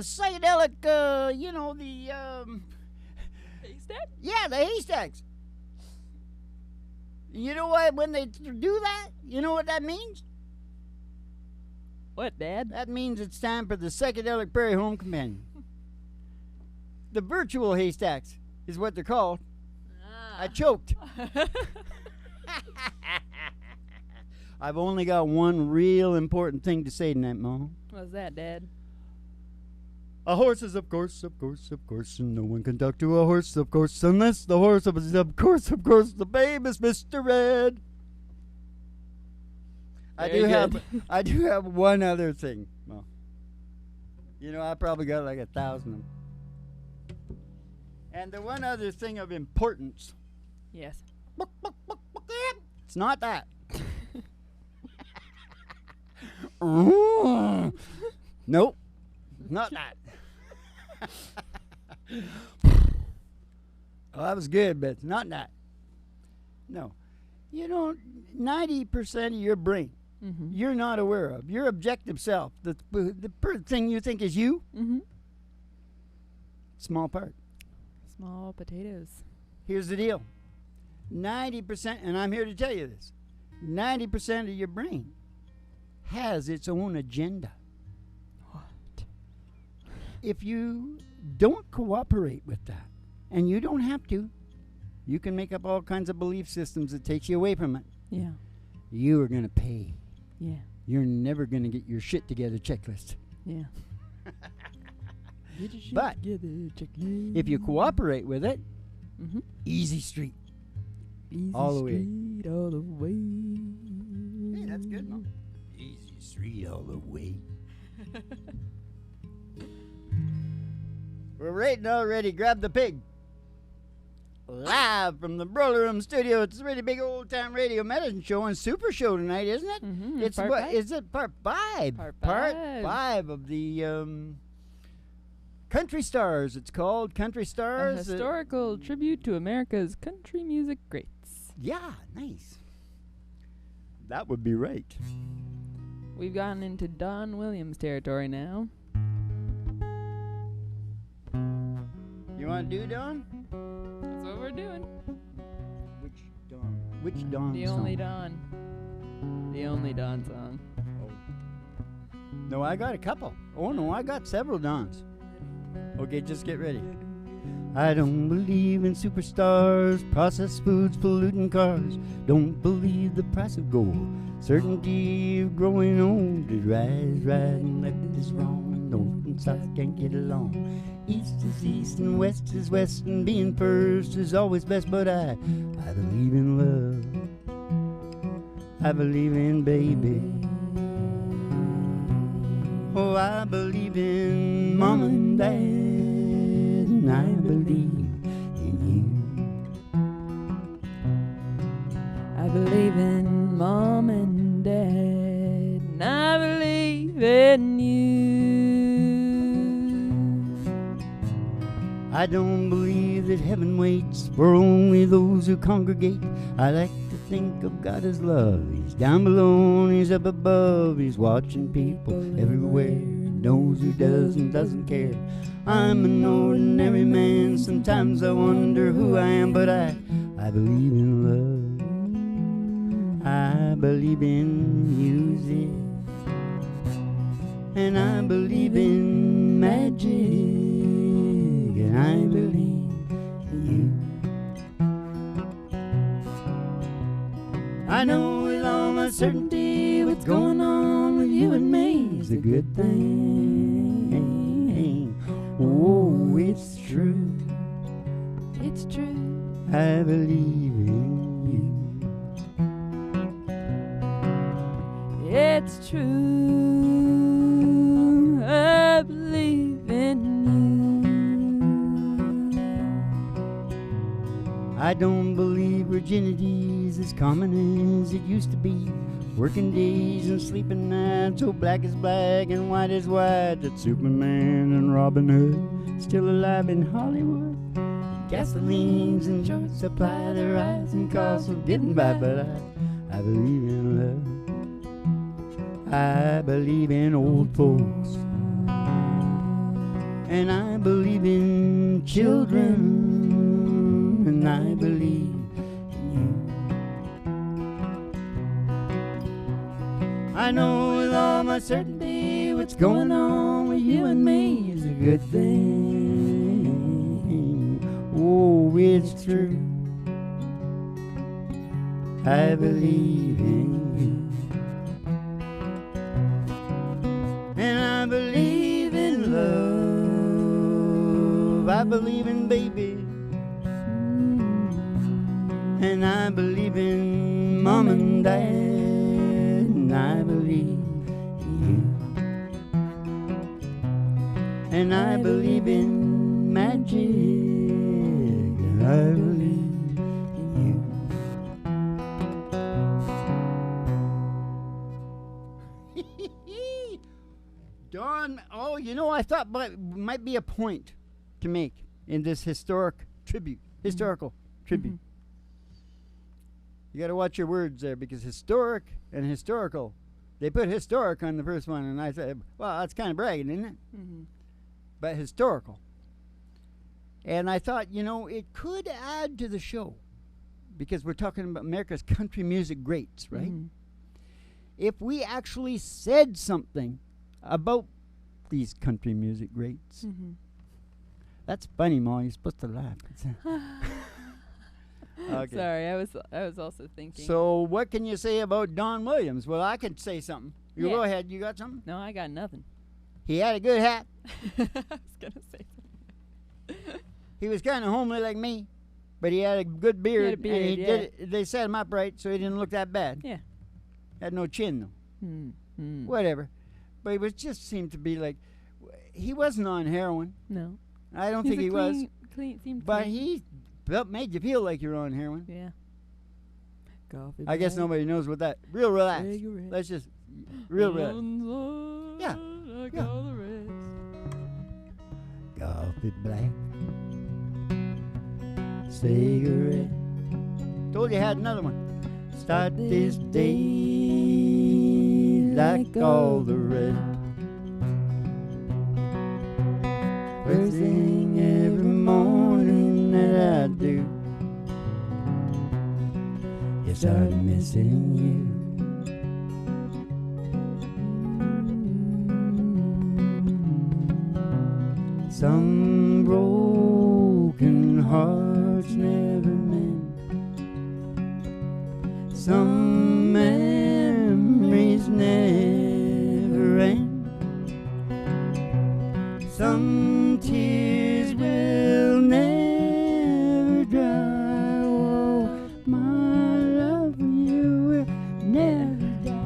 psychedelic, Haystack? yeah, the haystacks. You know what? When they do that, you know what that means? What, Dad? That means it's time for the psychedelic prairie home companion. The virtual haystacks is what they're called. I choked. I've only got one real important thing to say tonight, Mom. What's that, Dad? A horse is, of course, and no one can talk to a horse, of course, unless the horse is, of course, the babe is Mr. Red. I do have one other thing. Well, I probably got like 1,000 of them. And the one other thing of importance. Yes. It's not that. Nope. Not that. Well, that was good, but not that. No. 90% of your brain you're not aware of. Your objective self, the thing you think is you, small part. Small potatoes. Here's the deal. 90%, and I'm here to tell you this, 90% of your brain has its own agenda. What? If you don't cooperate with that, and you don't have to, you can make up all kinds of belief systems that takes you away from it. Yeah. You are going to pay. Yeah. You're never going to get your shit together checklist. Yeah. But if you cooperate with it, easy street. Easy all the way. Street all the way. Hey, that's good, Mom. Easy street all the way. We're rating already. Grab the pig. Live from the Broiler Room studio. It's a really big old time radio medicine show and super show tonight, isn't it? It's part what? five? Is it part 5? Part Part five. 5 of the Country Stars. It's called Country A Stars. historical tribute to America's country music greats. Yeah, nice. That would be right. We've gotten into Don Williams territory now. You want to do Don? That's what we're doing. Which Don? Which Don? The song? only Don. The only Don song. No, I got a couple. Oh no, I got several Dons. Okay, just get ready. I don't believe in superstars, processed foods, polluting cars. Don't believe the price of gold. Certainty of growing old. Right is right and left is wrong. North and south can't get along. East is east and west is west, and being first is always best. But I believe in love. I believe in baby. Oh, I believe in mom and dad, and I believe in you. I believe in Mom and Dad, and I believe in you. I don't believe that heaven waits for only those who congregate. I like to think of God as love. He's down below and he's up above. He's watching people everywhere. Knows who does and doesn't care. I'm an ordinary man. Sometimes I wonder who I am, but I believe in love. I believe in music, and I believe in magic, and I believe in you. I know with all my certainty what's going on with you and me is a good thing. Oh, it's true. It's true. I believe in you. It's true. I believe in you. I don't believe virginity's as common as it used to be. Working days and sleeping nights, so black is black and white is white. That Superman and Robin Hood still alive in Hollywood. Gasolines and short supply, the rising costs of getting by, but I believe in love. I believe in old folks, and I believe in children, and I believe in you. I know with all my certainty what's going on with you and me is a good thing. Oh, it's true. I believe in you. And I believe in love. I believe in baby. And I believe in mom and dad. And I believe in you. And I believe in magic. And I believe in you. Don, oh, you know, I thought might be a point to make in this historical tribute. Mm-hmm. You got to watch your words there, because historic and historical, they put historic on the first one, and I said, well, that's kind of bragging, isn't it? Mm-hmm. But historical. And I thought, you know, it could add to the show, because we're talking about America's country music greats, right? Mm-hmm. If we actually said something about these country music greats. Mm-hmm. That's funny, Ma. You're supposed to laugh. Okay. Sorry, I was also thinking. So what can you say about Don Williams? Well, I could say something. You Yeah. go ahead. You got something? No, I got nothing. He had a good hat. I was gonna say something. He was kind of homely like me, but he had a good beard. beard, and yeah. They set him up right, so he didn't look that bad. Yeah. Had no chin though. Mm-hmm. Whatever. But he was just seemed to be like, he wasn't on heroin. No. I don't He's think a he was. Seemed But clean. he made you feel like you're on heroin. Yeah. Coffee I guess black, nobody knows what that. Real relaxed. cigarette, Let's just real relaxed. on Yeah, like yeah. all the rest. Coffee black. Cigarette. Told you I had another one. Start this day like all the rest. First thing every morning that I do is start missing you. Some broken hearts never mend. Some memories never end. Some tears will never dry. Oh, my love for you will never die.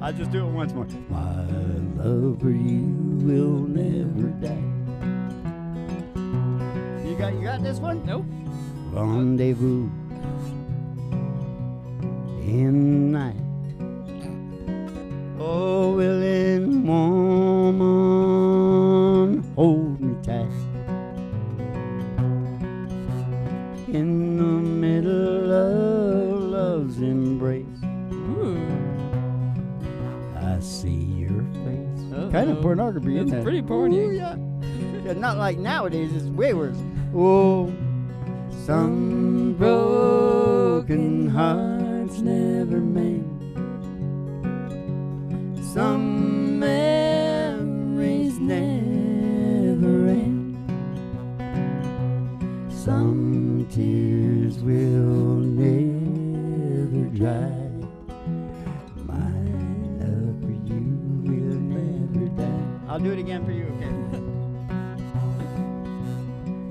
I'll just do it once more. My love for you will never die. You got this one? Nope. Rendezvous in the night. Oh, willing woman, hold me tight. In the middle of love's embrace, I see your face. Kind of pornography, isn't It's it? pretty porny. Ooh, yeah. Yeah, not like nowadays, it's way worse. Oh, some broken hearts never mend. Some memories never end. Some tears will never dry. My love for you will never die. I'll do it again for you, okay?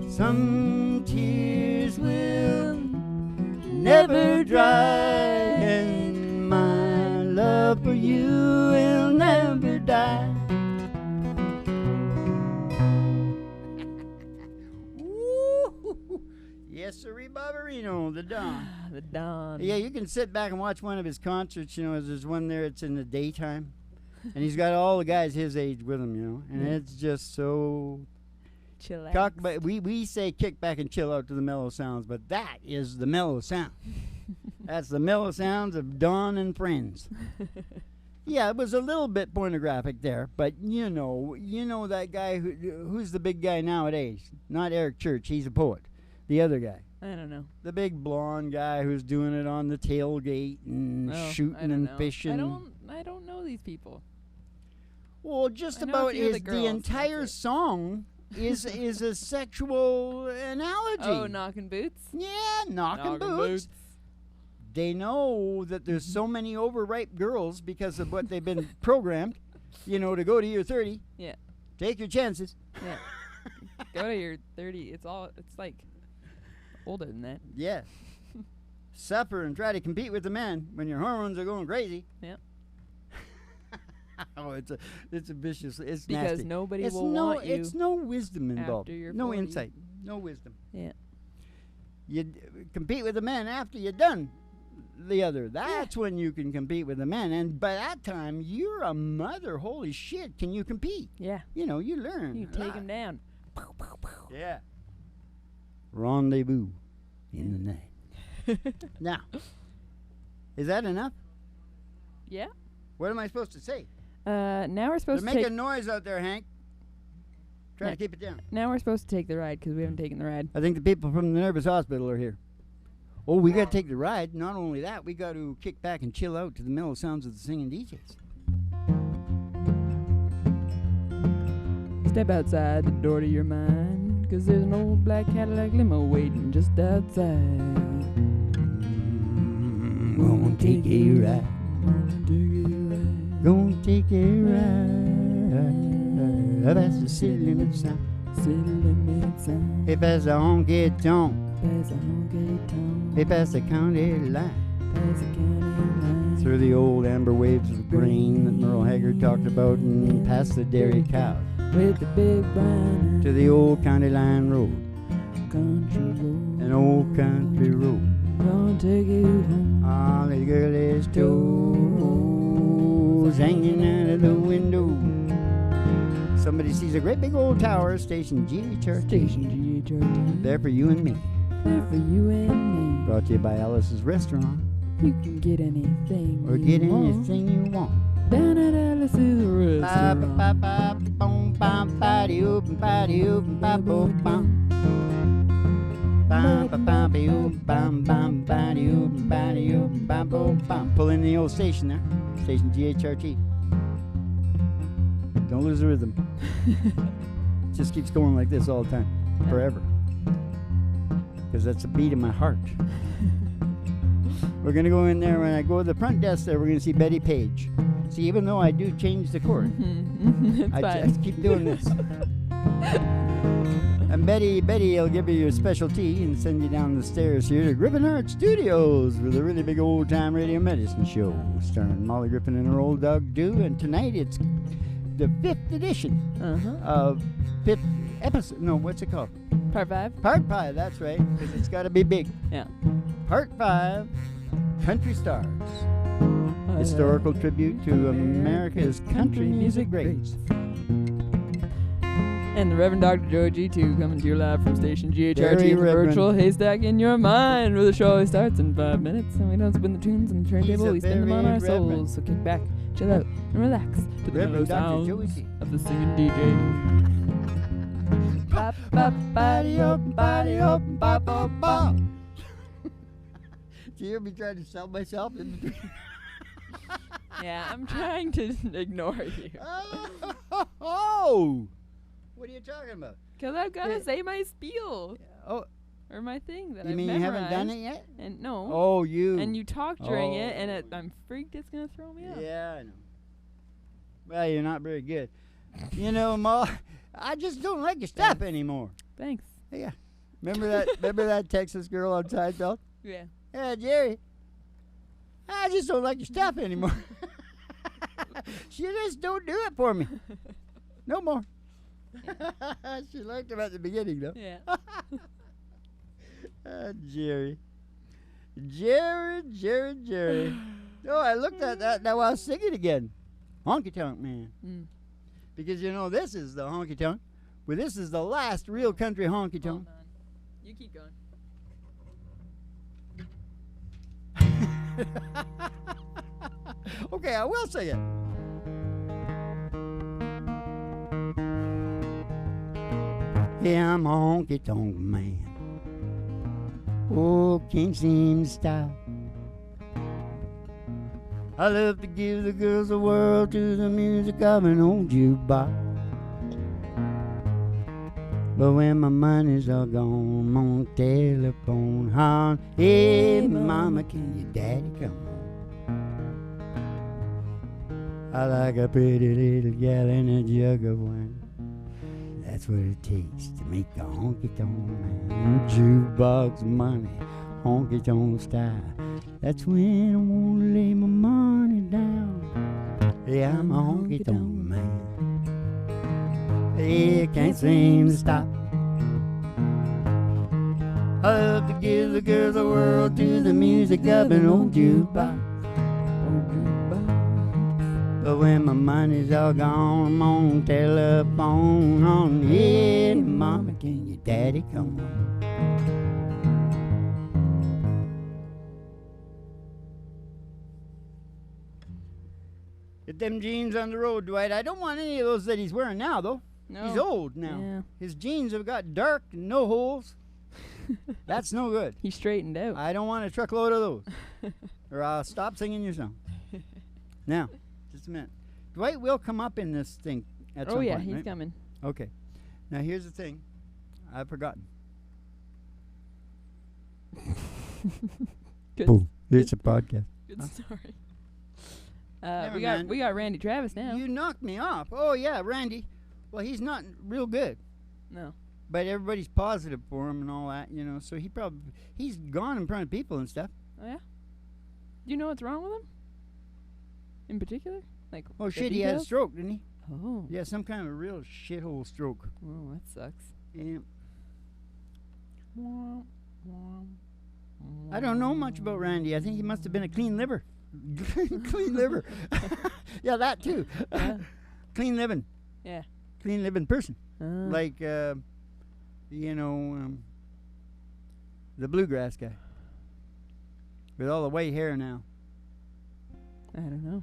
Some tears will never dry, and my love for you will never die. Yes, sir, Barbarino, the Don. The Don. Yeah, you can sit back and watch one of his concerts. You know, there's one there. It's in the daytime, and he's got all the guys his age with him. You know, and it's just so. Chillax. But we say kick back and chill out to the mellow sounds, but that is the mellow sound. That's the mellow sounds of Dawn and Friends. Yeah, it was a little bit pornographic there, but you know that guy who's the big guy nowadays? Not Eric Church, he's a poet. The other guy. I don't know. The big blonde guy who's doing it on the tailgate and shooting and fishing. I don't know these people. Well, just about the entire song is a sexual analogy. Oh, knocking boots? Yeah, knocking boots. They know that there's so many overripe girls because of what they've been programmed, to go to your 30. Yeah. Take your chances. Yeah. Go to your 30. It's like older than that. Yeah. Suffer and try to compete with the men when your hormones are going crazy. Yeah. Oh, it's a vicious. It's because nasty. Nobody will want you. It's no wisdom involved. After you're no 40. insight. No wisdom. Yeah. You compete with the men after you're done the other. That's when you can compete with the men. And by that time, you're a mother. Holy shit, can you compete? Yeah. You learn. You take them down. Yeah. Rendezvous in the night. Now, is that enough? Yeah. What am I supposed to say? Now we're supposed They're to making noise out there, Hank. Try to keep it down. Now we're supposed to take the ride because we haven't taken the ride. I think the people from the Nervous Hospital are here. Oh, we got to take the ride. Not only that, we got to kick back and chill out to the mellow sounds of the singing DJs. Step outside the door to your mind, 'cause there's an old black Cadillac limo waiting just outside. Gonna take a ride. Gonna take a ride. That's the city limit sign. Hey, pass the honky tonk. Hey, pass the county line. Through the old amber waves of grain that Merle Haggard talked about, and past the dairy cow. With the big brown to the old county line road. Country road. An old country road. Gonna take you home. On the girl's toes hanging out of the window. Somebody sees a great big old tower, station GHRT. Station GHRT. There for you and me. There for you and me. Brought to you by Alice's Restaurant. You can get anything or get anything you want. Down at Alice's Restaurant. Pull in the old station there. Station GHRT. Don't lose the rhythm. Just keeps going like this all the time. Forever. Because that's the beat of my heart. We're going to go in there. When I go to the front desk there, we're going to see Betty Page. See, even though I do change the chord, I just keep doing this. And Betty will give you your special tea and send you down the stairs here to Griffin Art Studios with a really big old-time radio medicine show starring Molly Griffin and her old dog, Dew. And tonight it's the 5th edition of 5th episode. No, what's it called? Part 5? Part 5, that's right, because it's got to be big. Yeah. Part 5, Country Stars. Historical tribute to America's country music greats. And the Reverend Dr. Joe G2 coming to you live from Station GHRT, Very the reverend. virtual haystack in your mind, where the show always starts in 5 minutes, and we don't spin the tunes on the turntable, we spin them on our souls. So kick back, chill out, and relax to the mellow sounds of the singing DJ. Do you hear me trying to sell myself in between? Yeah, I'm trying to ignore you. Oh! What are you talking about? Because I've got to say my spiel. Oh. Or my thing that You I've mean memorized. you haven't done it yet? And no. Oh, you. And you talk during it, and I'm freaked it's going to throw me off. Yeah, I know. Well, you're not very good. You know, Ma, I just don't like your stuff anymore. Thanks. Yeah. Remember that Texas girl on Seinfeld? Yeah. Yeah, Jerry. I just don't like your stuff anymore. She just don't do it for me. No more. Yeah. She liked him at the beginning, though. Yeah. Jerry. Jerry. Oh, I looked at that now while I was singing again. Honky Tonk Man. Mm. Because, this is the honky tonk. Well, this is the last real country honky tonk. Hold on. You keep going. Okay, I will say it. Yeah, I'm a honky-tonk man. Oh, can't seem to stop. I love to give the girls the world to the music of an old jukebox. But when my money's all gone, I'm on the telephone hon. Hey, mama, can your daddy come home? I like a pretty little gal and a jug of wine. That's what it takes to make a honky-tonk man. Jukebox money, honky-tonk style. That's when I want to lay my money down. Yeah, I'm a honky-tonk man. Yeah, can't seem to stop. I love to give the girls the world to the music of an old jukebox. But when my money's all gone, I'm on the telephone on. Yeah, mama, can your daddy come home? Get them jeans on the road, Dwight. I don't want any of those that he's wearing now, though. No. He's old now. Yeah. His jeans have got dark and no holes. That's no good. He's straightened out. I don't want a truckload of those. Or I'll stop singing your song. Now, just a minute. Dwight will come up in this thing at some point. Oh, yeah, he's right? coming. Okay. Now, here's the thing. I've forgotten. Good. Boom. It's a podcast. Good story. Never we mind. got Randy Travis now. You knocked me off. Oh, yeah, Randy. Well, he's not real good. No. But everybody's positive for him and all that, you know. So he's gone in front of people and stuff. Oh, yeah? Do you know what's wrong with him? In particular? Like, Oh, the shit, he had a details? stroke, didn't he? Oh. Yeah, some kind of a real shithole stroke. Oh, that sucks. Yeah. I don't know much about Randy. I think he must have been a clean liver. Clean liver. Yeah, that too. Yeah. Clean living. Yeah. Clean living person. Uh, Like, the bluegrass guy. With all the white hair now. I don't know.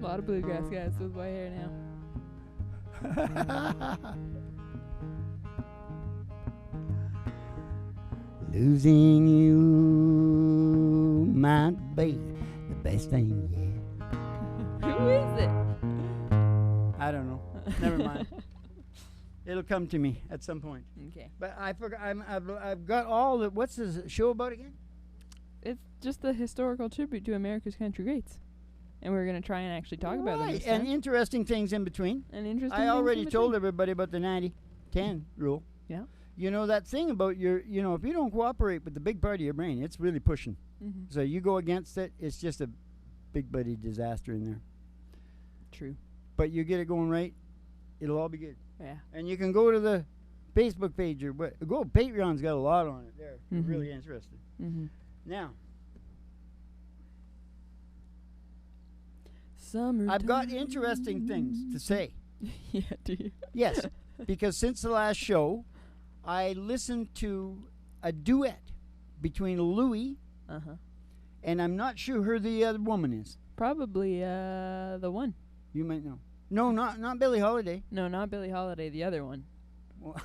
A lot of bluegrass guys with white hair now. Losing you might be the best thing yet. Who is it? I don't know. Never mind. It'll come to me at some point. Okay. But I forgot. I've got all the. What's this show about again? It's just a historical tribute to America's country greats. And we're going to try and actually talk about them this and time. interesting things in between. And interesting I things already in told between. everybody about the 90-10 rule. Yeah. You know that thing about if you don't cooperate with the big part of your brain, it's really pushing. Mm-hmm. So you go against it, it's just a big bloody disaster in there. True. But you get it going right, it'll all be good. Yeah. And you can go to the Facebook page or go. Patreon's got a lot on it there. Mhm. Really interested. Mm-hmm. Now, Summer. I've got interesting things to say. Yeah, do you? Yes, because since the last show, I listened to a duet between Louis Uh-huh. and I'm not sure who the other woman is. Probably the one. You might know. No, not Billie Holiday. No, not Billie Holiday, the other one. Well,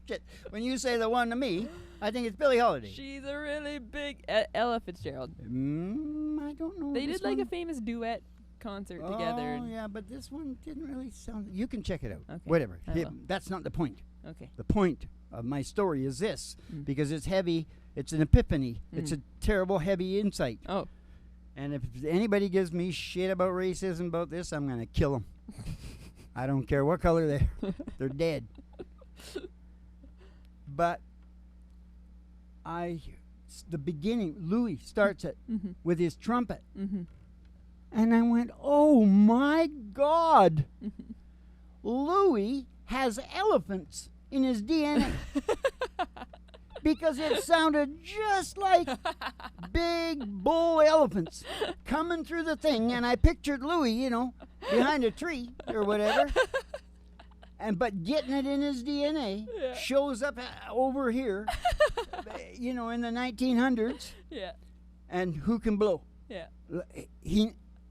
shit. When you say the one to me, I think it's Billie Holiday. She's a really big Ella Fitzgerald. I don't know. They this did like a one. famous duet concert together. Oh, yeah, but this one didn't really sound. You can check it out. Okay, Whatever. I will. That's not the point. Okay. The point of my story is this, Mm. because it's heavy. It's an epiphany. It's Mm. a terrible, heavy insight. Oh. And if anybody gives me shit about racism about this, I'm gonna kill them. I don't care what color they're dead. But the beginning, Louis starts it Mm-hmm. with his trumpet. Mm-hmm. And I went, oh my God, Mm-hmm. Louis has elephants in his DNA. Because it sounded just like big bull elephants coming through the thing. And I pictured Louis, behind a tree or whatever. But getting it in his DNA Yeah. shows up over here, in the 1900s. Yeah. And who can blow? Yeah.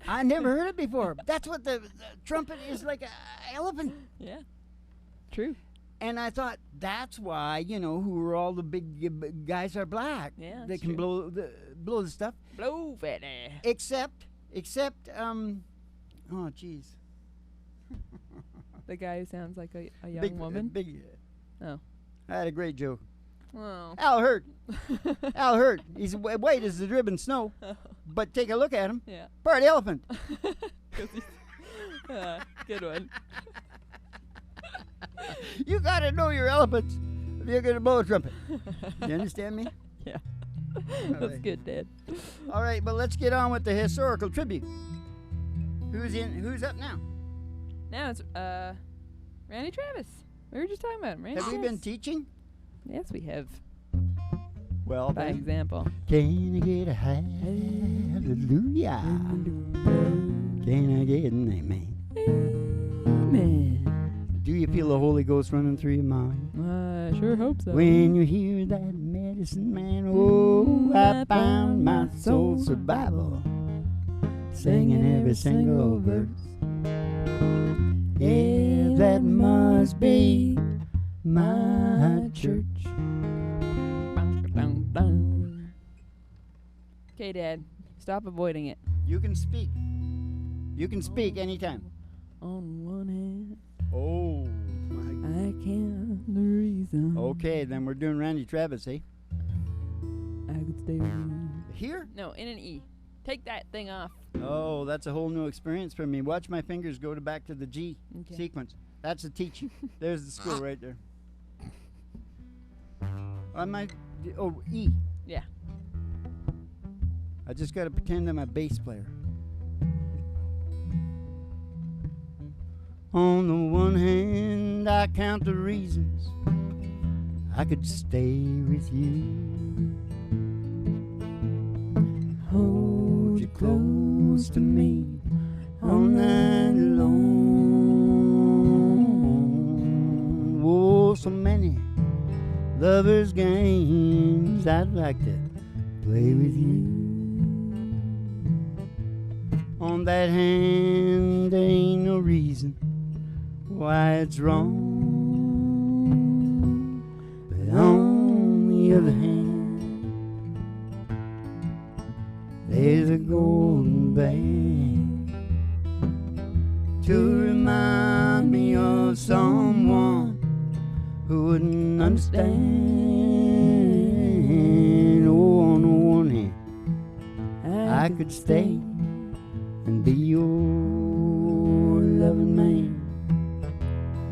I never heard it before. That's what the trumpet is, like an elephant. Yeah. True. And I thought that's why, who are all the big guys are black. Yeah, They that's can true. blow the stuff. Blow fatty. Except, oh jeez. The guy who sounds like a young woman. Oh. I had a great joke. Oh. Al Hurt. Al Hurt. He's white as the driven snow, but take a look at him. Yeah. Party elephant. Good one. You gotta know your elephants if you're gonna blow a trumpet. You understand me? Yeah. All That's right. good, Dad. All right, but let's get on with the historical tribute. Who's up now? Now it's Randy Travis. We were just talking about him, Randy Have we Travis. been teaching? Yes, we have. Well, By then. example. Can I get a hallelujah? Can I get an amen? Man. Do you feel the Holy Ghost running through your mind? I sure hope so. When you hear that medicine man, oh, I found my soul survival, singing every single verse. Yeah, that must be my church. Okay, Dad. Stop avoiding it. You can speak. You can speak anytime. On one hand, Oh, I can't the reason. okay, then we're doing Randy Travis, eh? I could stay with you. Here? No, in an E. Take that thing off. Oh, that's a whole new experience for me. Watch my fingers go back to the G Okay. sequence. That's the teaching. There's the school right there. E. Yeah. I just got to pretend I'm a bass player. On the one hand, I count the reasons I could stay with you. Hold you close to me all night long. Oh, so many lovers' games I'd like to play with you. On that hand, there ain't no reason why it's wrong. But on the other hand, there's a golden band to remind me of someone who wouldn't understand. Oh, on the one hand, I could stay and be your loving man,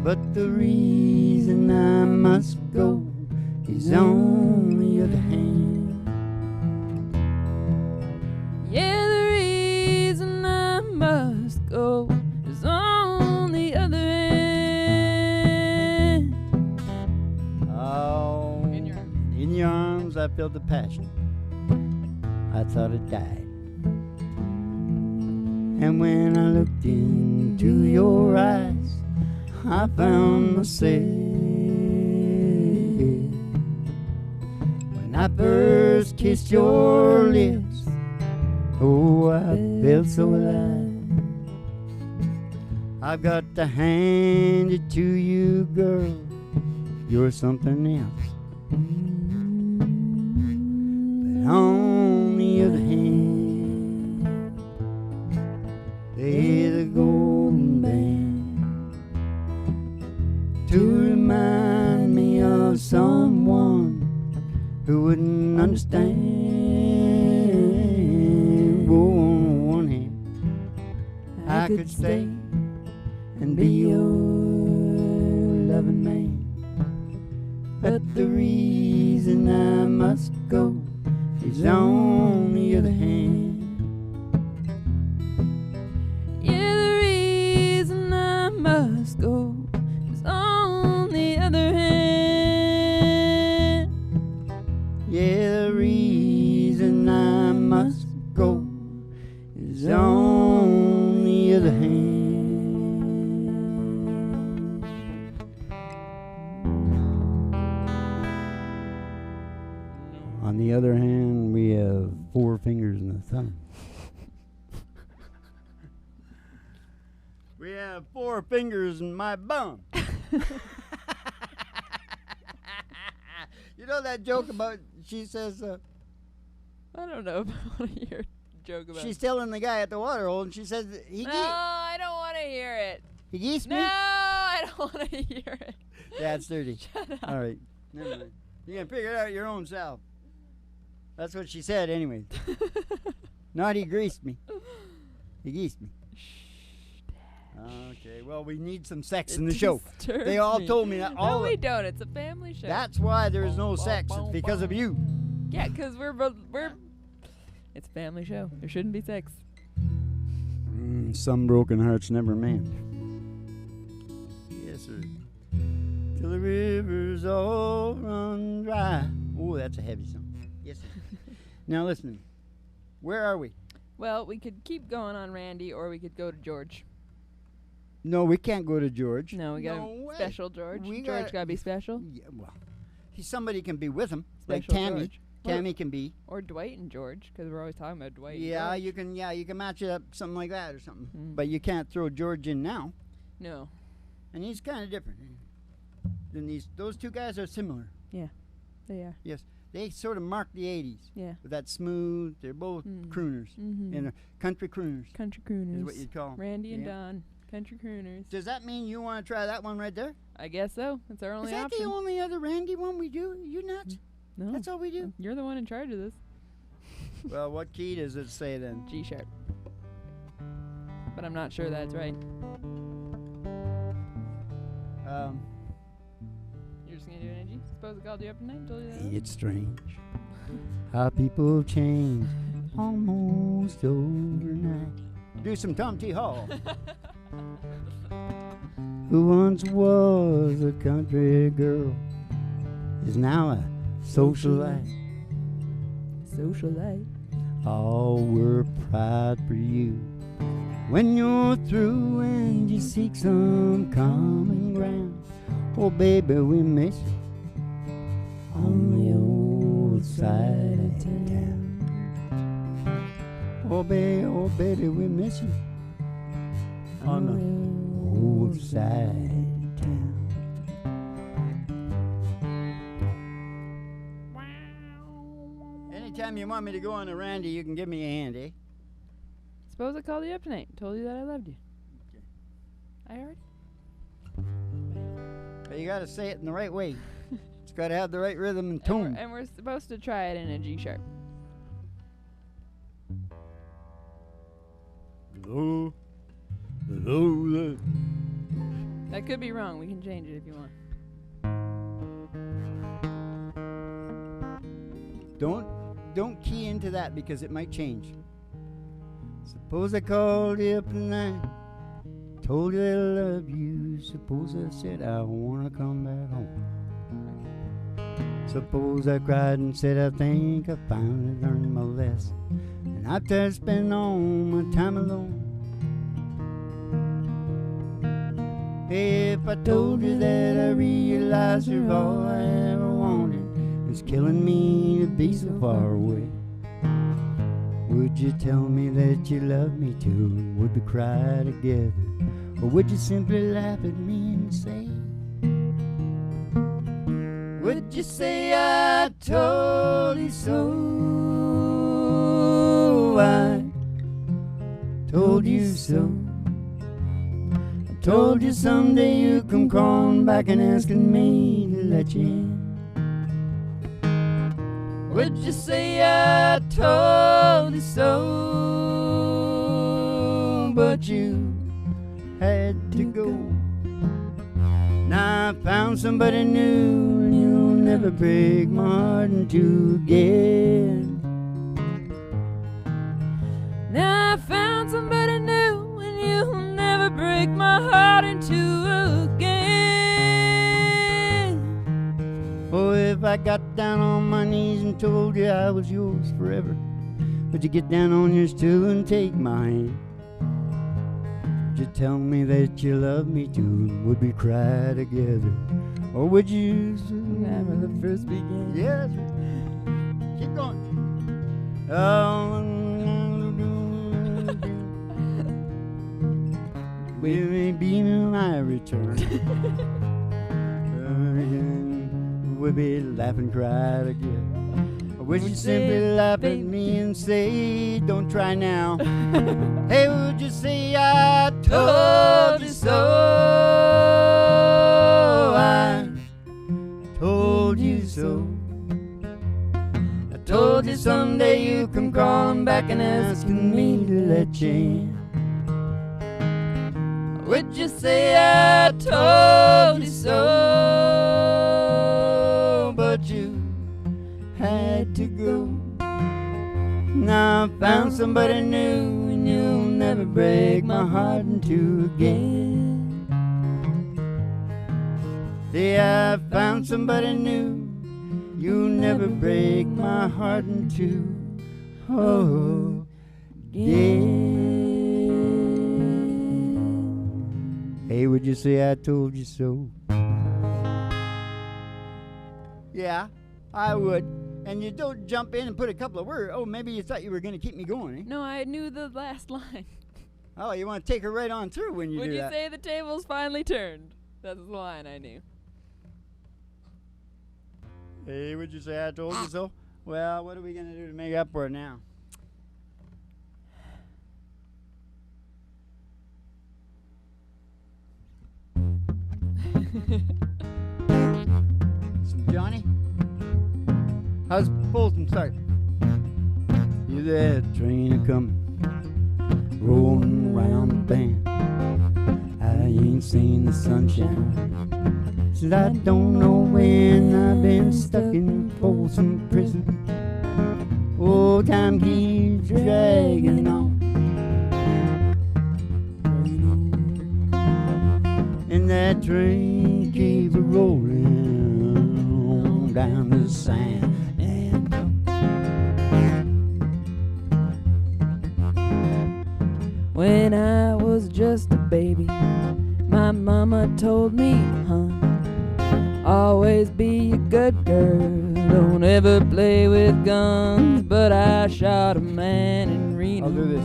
but the reason I must go is on the other hand. Yeah, the reason I must go is on the other end. Oh, In your arms. in your arms I felt the passion. I thought it died. And when I looked into your eyes, I found myself. When I first kissed your lips, oh, I felt so alive. I've got to hand it to you, girl, you're something else. But on the other hand, there's a golden band to remind me of someone who wouldn't understand. Oh, on one hand, I could stay and be your loving man, but the reason I must go is on the other hand. Yeah, the reason I must go is on the other hand. Yeah, the reason I must go is on the other hand. On the other hand, we have have 4 fingers and a thumb. We have 4 fingers in my bum. You know that joke about, she says, I don't know if I want to hear a joke about she's telling the guy at the water hole, and she says, No, I don't want to hear it. He geesed No, me? I don't want to hear it. Yeah, it's dirty. Shut up. All right. Never mind. You can figure it out your own self. That's what she said anyway. Not he greased me. He geesed me. Okay, well, we need some sex in the show. They all told me that. No, we don't. It's a family show. That's why there's no sex. It's because of you. Yeah, because we're it's a family show. There shouldn't be sex. Some broken hearts never mend. Yes, sir. Till the rivers all run dry. Oh, that's a heavy song. Yes, sir. Now listen. Where are we? Well, we could keep going on Randy, or we could go to George. No, we can't go to George. No, we got No a way. special George. We George gotta- got to be special. Yeah, well, somebody can be with him, like Special Tammy. George. Tammy can be. Or Dwight and George, because we're always talking about Dwight Yeah, and George. you can. Yeah, you can match it up, something like that or something. Mm. But you can't throw George in now, No. and he's kind of different. Than these. Those 2 guys are similar. They are. Yes, they sort of mark the '80s Yeah. with that smooth. They're both crooners, Mm-hmm. and country crooners Country is crooners. what you'd call 'em. Randy and Yeah. Don. Country crooners. Does that mean you want to try that one right there? I guess so. It's our only Is that option. the only other Randy one we do? You nuts? No. That's all we do. You're the one in charge of this. Well, what key does it say then? G sharp. But I'm not sure that's right. You're just gonna do an G? Suppose I called you up tonight and told you that? It's strange how people change almost overnight. Do some Tom T. Hall. Who once was a country girl is now a socialite. Socialite. All we're proud for you. When you're through and you seek some common ground, oh baby, we miss you on the old side of town. Oh baby, we miss you on the old side of town. Anytime you want me to go on a Randy, you can give me a hand, eh? Suppose I called you up tonight and told you that I loved you. Okay. I heard. But you gotta say it in the right way. It's gotta have the right rhythm and And tone. we're supposed to try it in a G sharp. Hello. Hello. That could be wrong. We can change it if you want. Don't key into that because it might change. Suppose I called you up tonight, told you I love you. Suppose I said I wanna come back home. Suppose I cried and said I think I finally learned my lesson, and I tried to spend all my time alone. If I told you that I realized you're all I ever wanted, it's killing me to be so far away. Would you tell me that you love me too, and would we cry together? Or would you simply laugh at me and say, would you say I told you so? I told you so. I told you someday you'd come crawling back and asking me to let you in. Would you say I told you so? But you had to go. Now I found somebody new, and you'll never break my heart into again. Now I found somebody new, and you'll never break my heart into again. Oh, if I got down on my knees and told you I was yours forever, would you get down on yours too and take my hand? Would you tell me that you love me too, and would we cry together? Or would you Never the first began. Yes. Keep going. Oh, we may be my return. We'll be laughing, cry again. I wish you'd simply laugh at me and say, don't try now. Hey, would you say I told you so? I told you so. I told you someday you come crawling back and asking me to let you in. Would you say I told you so? But you had to go. Now I found somebody new, and you'll never break my heart in two again. Yeah, I found somebody new, you'll never break my heart in two again. Hey, would you say I told you so? Yeah, I would. And you don't jump in and put a couple of words. Oh, maybe you thought you were going to keep me going, eh? No, I knew the last line. Oh, you want to take her right on through when you Would do you that. say the tables finally turned? That's the line I knew. Hey, would you say I told you so? Well, what are we going to do to make up for it now? Some Johnny? How's Bolton start? You that train a coming, rolling around the bend. I ain't seen the sunshine since I don't know when. I've been stuck in Folsom Prison. Oh, time keeps dragging on. And that train keeps rolling down the San Antonio. When I was just a baby, my mama told me, hon, always be a good girl, don't ever play with guns. But I shot a man in Reno. I'll do this.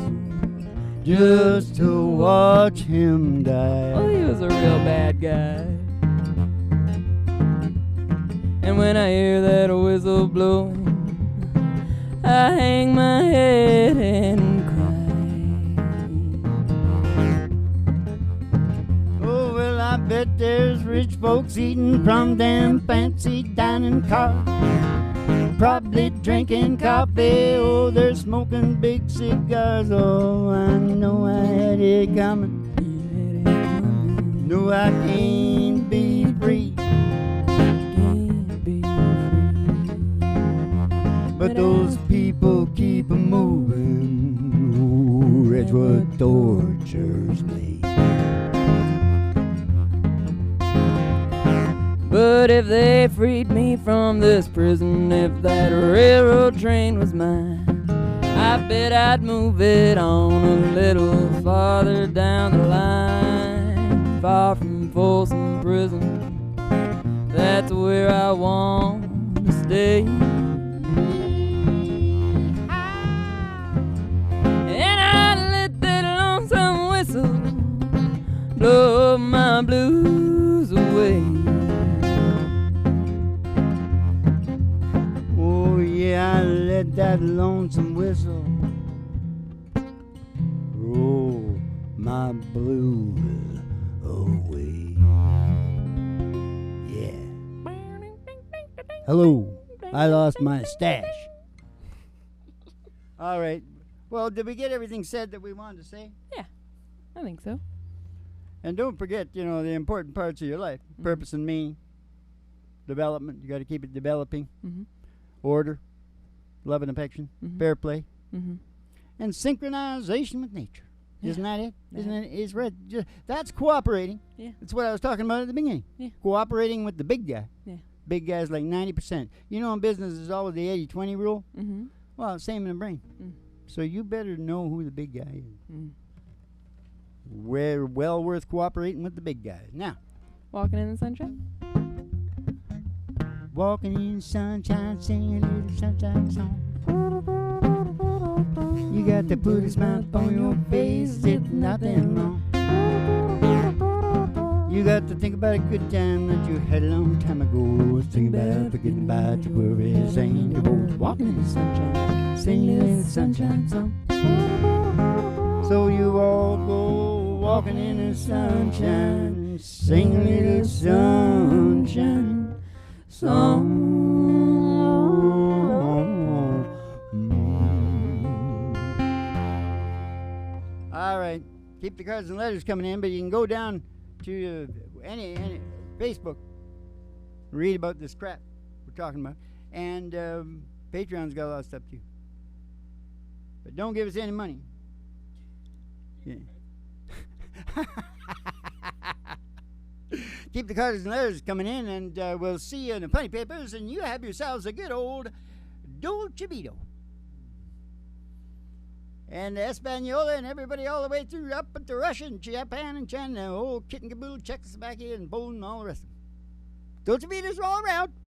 Just to watch him die. Well, he was a real bad guy. And when I hear that whistle blowing, I hang my head and cry. Oh, well, I bet there's rich folks eating from them fancy dining cars, probably drinking coffee. Oh, they're smoking big cigars. Oh, I know I had it coming. No, I can't be free. But those people keep a moving. Ooh, that's what tortures me. But if they freed me from this prison, if that railroad train was mine, I bet I'd move it on a little farther down the line, far from Folsom Prison. That's where I want to stay. And I let that lonesome whistle blow my blues away. Oh, yeah, I let that lonesome whistle roll my blues away. Yeah. Hello, I lost my stash. All right. Well, did we get everything said that we wanted to say? Yeah, I think so. And don't forget, the important parts of your life. Mm-hmm. Purpose and meaning. Development. You got to keep it developing. Mm-hmm. Order. Love and affection. Mm-hmm. Fair play. Mm-hmm. And synchronization with nature. Yeah. Isn't that it? Yeah. Isn't it? Is right. That's cooperating. Yeah. That's what I was talking about at the beginning. Yeah. Cooperating with the big guy. Yeah. Big guy's like 90%. In business there's always the 80-20 rule. Mm-hmm. Well, same in the brain. Mm. So you better know who the big guy is. Mm. We're well worth cooperating with the big guys. Now, Walking in the sunshine? walking in sunshine, singing a little sunshine song. You got to put a smile on your face, it's nothing wrong. You got to think about a good time that you had a long time ago. Think about forgetting about your worries and your woes. Walking in the sunshine, singing in the sunshine song. So you all go walking in the sunshine, singing in the sunshine song. All right, keep the cards and letters coming in, but you can go down to any Facebook, read about this crap we're talking about, and Patreon's got a lot of stuff too. But don't give us any money. Yeah. Keep the cards and letters coming in, and we'll see you in the funny papers, and you have yourselves a good old Dolce Vito. And Espanola and everybody all the way through up to Russia and Japan and China, old kit and caboodle, Czechoslovakia and Poland and all the rest of them. Dolce Vitos all around.